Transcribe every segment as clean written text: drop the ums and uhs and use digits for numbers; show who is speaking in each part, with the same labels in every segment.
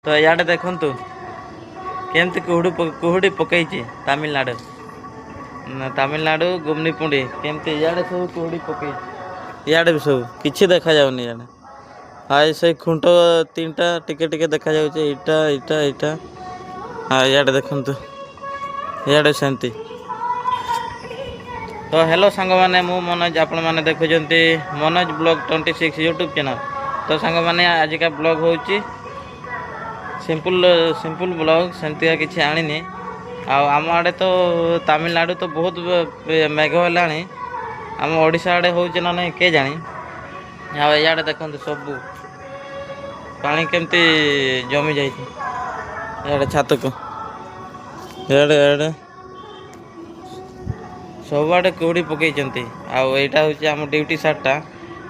Speaker 1: तो इे देखु केमती कुहुड़ी पकई तमिलनाडु तमिलनाडु गुमनीपुंडी केमती इे सब कुहुड़ी पकई इे भी सब किसी देखा जाऊनी इे हाँ से खुंट तीन टा टिके टिके देखा जाऊे इटा इटा इटा हाँ इे देखु इे सेमती। तो हेलो सांग मैंने मु मनोज आपण मैंने देखुं मनोज ब्लॉग 26 यूट्यूब चैनल। तो सांग मैंने आजिका ब्लॉग हो सिंपल ब्लॉग सेमती किसी आनी आम आड़े तो तमिलनाडु तो बहुत मेघ है आम ओडिशा आड़े हो ना किए जानी आड़े देखते सब पानी केमती जमी जाए छात को सब आड़े कुहुड़ी पकई आईटा हूँ आम ड्यूटी सार्टा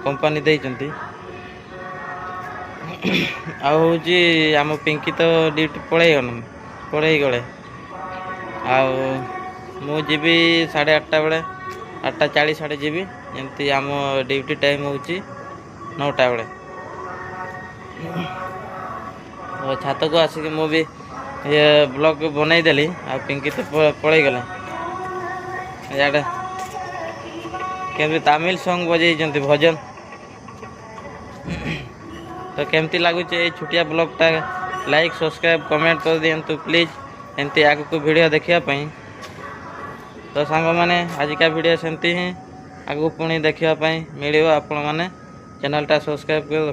Speaker 1: कंपानी देती आम पिंकी तो ड्यूटी पड़े गले आबी 8:30 बेले 8:40 आड़े जीवी एमती आम ड्यूटी टाइम हूँ 9टा बेले छात को आसिक मु भी ये ब्लॉग बनईदेली आ पिंकी तो पड़े गले इे केमती तमिल सॉन्ग बजे भजन। तो केमती लगुच ये छुटिया ब्लॉगटा लाइक सब्सक्राइब कमेंट कर दिंतु प्लीज एमती आग को वीडियो देखापी। तो सांग मैंने आजिका वीडियो सेमती ही आगू पुणी देखापी मिल आपण मैंने चैनलटा सब्सक्राइब कर